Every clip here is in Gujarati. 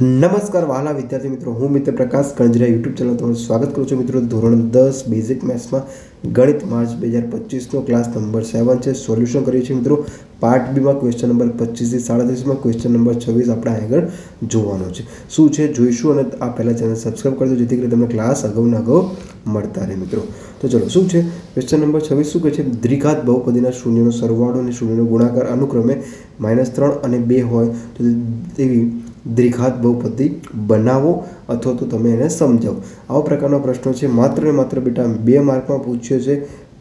નમસ્કાર વહાલા વિદ્યાર્થી મિત્રો, હું મિત્ર પ્રકાશ કંજરા યુટ્યુબ ચેનલ તમારું સ્વાગત કરું છું. મિત્રો, ધોરણ 10 બેઝિક મેથ્સમાં ગણિત માર્ચ 2025નો ક્લાસ નંબર 7 છે. સોલ્યુશન કરીએ છીએ મિત્રો. પાર્ટ બીમાં ક્વેશ્ચન નંબર 25 થી 37માં ક્વેશ્ચન નંબર 26 આપણે આગળ જોવાનો છે. શું છે જોઈશું, અને આ પહેલાં ચેનલ સબસ્ક્રાઈબ કરી દો જેથી કરી તમને ક્લાસ અગાઉના અગાઉ મળતા રહે મિત્રો. તો ચલો, શું છે ક્વેશ્ચન નંબર 26? શું કહે છે? દ્વિઘાત બહુપદીના શૂન્યનો સરવાળો અને શૂન્યનો ગુણાકાર અનુક્રમે -3 અને 2 હોય તો તેવી દ્વિઘાત બહુપદી બનાવો અથવા તો તમે એને સમજાવો. આવા પ્રકારના પ્રશ્નો છે. માત્ર ને માત્ર બેટા 2 માર્કમાં પૂછ્યો છે,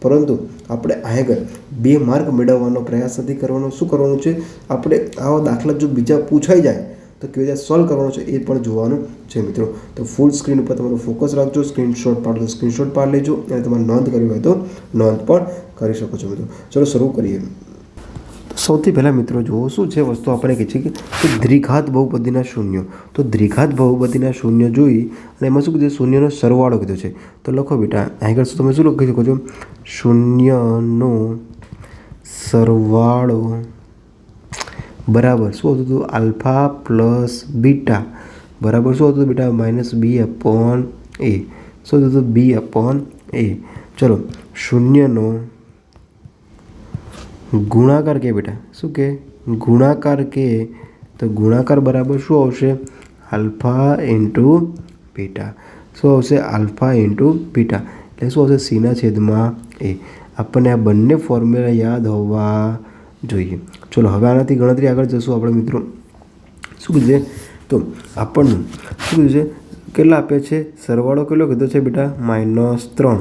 પરંતુ આપણે આગળ 2 માર્ક મેળવવાનો પ્રયાસ નથી કરવાનો. શું કરવાનું છે? આપણે આવા દાખલા જો બીજા પૂછાઈ જાય તો કેવી રીતે સોલ્વ કરવાનો છે એ પણ જોવાનું છે મિત્રો. તો ફૂલ સ્ક્રીન ઉપર તમારું ફોકસ રાખજો. સ્ક્રીનશોટ પાડો તો સ્ક્રીનશોટ પાડી લેજો, અને તમારે નોંધ કરવી હોય તો નોંધ પણ કરી શકો છો મિત્રો. ચલો શરૂ કરીએ. સૌથી પહેલાં મિત્રો જુઓ શું છે વસ્તુ. આપણે કહે છે કે દ્વિઘાત બહુપદીના શૂન્યો. તો દ્વિઘાત બહુપદીના શૂન્ય જોઈ અને એમાં શું કીધું? શૂન્યનો સરવાળો કીધો છે. તો લખો બેટા, આગળ શું તમે શું લખી શકો છો? શૂન્યનો સરવાળો બરાબર શું હતું? આલ્ફા પ્લસ બીટા બરાબર શું હતું બેટા? -b/a. શું હતું? b/a. ચલો, શૂન્યનો ગુણાકાર કે બેટા શું કે? ગુણાકાર કે તો ગુણાકાર બરાબર શું આવશે? Alpha into beta. શું આવશે? Alpha into beta. એટલે શું આવશે? c/a. આપણને આ બંને ફોર્મ્યુલા યાદ હોવા જોઈએ. ચલો, હવે આનાથી ગણતરી આગળ જશું આપણે મિત્રો. શું કીધું છે? તો આપણને શું કીધું છે? કેટલા આપે છે? સરવાળો કેટલો કીધો છે બેટા? -3.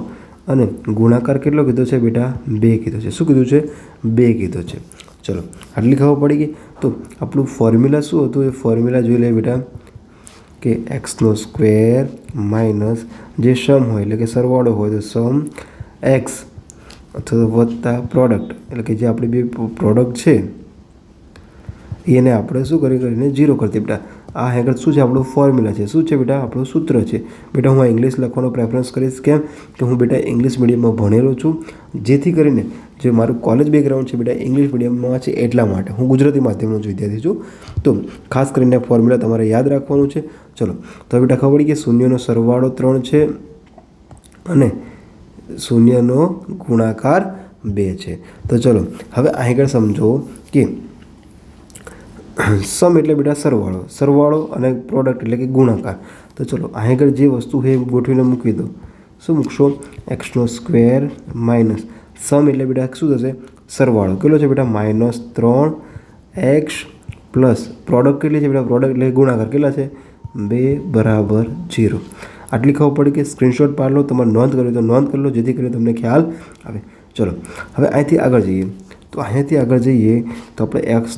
અને ગુણાકાર કેટલો કીધો છે બેટા? 2 કીધો છે. શું કીધું છે? 2 કીધો છે. ચલો, આટલી ખબર પડી ગઈ. તો આપણું ફોર્મ્યુલા શું હતું? એ ફોર્મ્યુલા જોઈ લે બેટા, કે x² માઇનસ જે સમ હોય એટલે કે સરવાળો હોય તો સમ x અથવા તો વત્તા પ્રોડક્ટ એટલે કે જે આપણી બે પ્રોડક્ટ છે એને આપણે શું કરીને 0 કરતી બેટા. આ આગળ શું છે? આપણું ફોર્મ્યુલા છે. શું છે બેટા? આપણું સૂત્ર છે. બેટા હું ઇંગ્લિશ લખવાનો પ્રેફરન્સ કરીશ. કેમ કે હું બેટા ઇંગ્લિશ મીડિયમમાં ભણેલો છું, જેથી કરીને જે મારું કોલેજ બેકગ્રાઉન્ડ છે બેટા ઇંગ્લિશ મીડિયમમાં છે, એટલા માટે. હું ગુજરાતી માધ્યમનો જ વિદ્યાર્થી છું. તો ખાસ કરીને ફોર્મ્યુલા તમારે યાદ રાખવાનું છે. ચલો, તો બેટા ખબર પડી કે શૂન્યનો સરવાળો 3 છે અને શૂન્યનો ગુણાકાર 2 છે. તો ચલો, હવે આગળ સમજો કે સમ એટલે બેટા સરવાળો અને પ્રોડક્ટ એટલે કે ગુણાકાર. તો ચલો, આગળ જે વસ્તુ છે એ ગોઠવીને મૂકી દો. શું મૂકશો? x² માઇનસ સમ એટલે બેટા શું થશે? સરવાળો કેટલો છે બેટા? -3x પ્લસ પ્રોડક્ટ કેટલી છે બેટા? પ્રોડક્ટ એટલે ગુણાકાર કેટલા છે? 2 = 0. આટલી ખબર પડી કે સ્ક્રીનશોટ પાડી લો. તમારે નોંધ કરવી તો નોંધ કરી લો, જેથી કરીને તમને ખ્યાલ આવે. ચલો, હવે અહીંથી આગળ જઈએ. તો અહીંયાથી આગળ જઈએ તો આપણે x²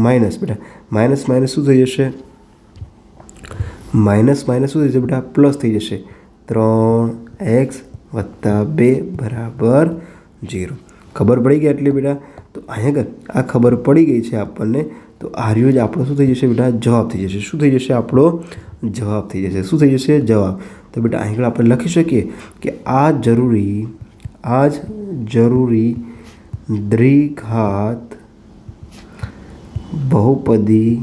માઇનસ બેટા માઇનસ શું થઈ જશે? માઇનસ શું થઈ જશે બેટા? પ્લસ થઈ જશે. 3x + 2 = 0. ખબર પડી ગઈ આટલી બેટા? તો અહીંયા આ ખબર પડી ગઈ છે આપણને. તો આ રહ્યો જ આપણો શું થઈ જશે બેટા? જવાબ થઈ જશે. શું થઈ જશે? આપણો જવાબ થઈ જશે. શું થઈ જશે? જવાબ. તો બેટા અહીં આપણે લખી શકીએ કે આ જરૂરી દ્વિઘાત બહુપદી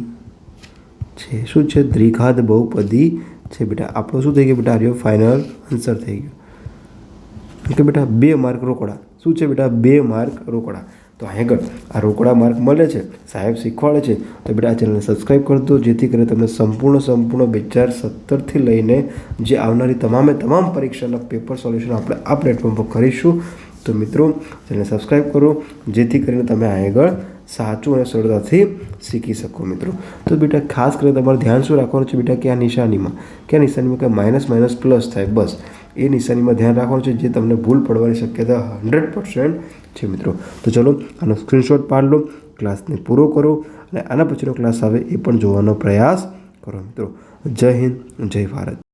છે. શું છે? દ્વિઘાત બહુપદી છે બેટા. આપણો શું થઈ ગયું બેટા? આ ફાઇનલ આન્સર થઈ ગયો. ઓકે બેટા, 2 માર્ક રોકડા. શું છે બેટા? 2 માર્ક રોકડા. તો આગળ આ રોકડા માર્ક મળે છે, સાહેબ શીખવાડે છે. તો બેટા આ ચેનલને સબસ્ક્રાઈબ કરી દો, જેથી કરીને તમને સંપૂર્ણ 2017થી લઈને જે આવનારી તમામ પરીક્ષાના પેપર સોલ્યુશન આપણે આ પ્લેટફોર્મ પર કરીશું. તો મિત્રો, ચેનલને સબસ્ક્રાઈબ કરો, જેથી કરીને તમે આગળ સાચું અને સરળતાથી શીખી શકો મિત્રો. તો બેટા ખાસ કરીને તમારે ધ્યાન શું રાખવાનું છે બેટા? કે આ નિશાનીમાં કે માઇનસ પ્લસ થાય, બસ એ નિશાનીમાં ધ્યાન રાખવાનું છે, જે તમને ભૂલ પડવાની શક્યતા 100% છે મિત્રો. તો ચલો, આનો સ્ક્રીનશોટ પાડી લો, ક્લાસને પૂરો કરો, અને આના પછીનો ક્લાસ આવે એ પણ જોવાનો પ્રયાસ કરો મિત્રો. જય હિન્દ, જય ભારત.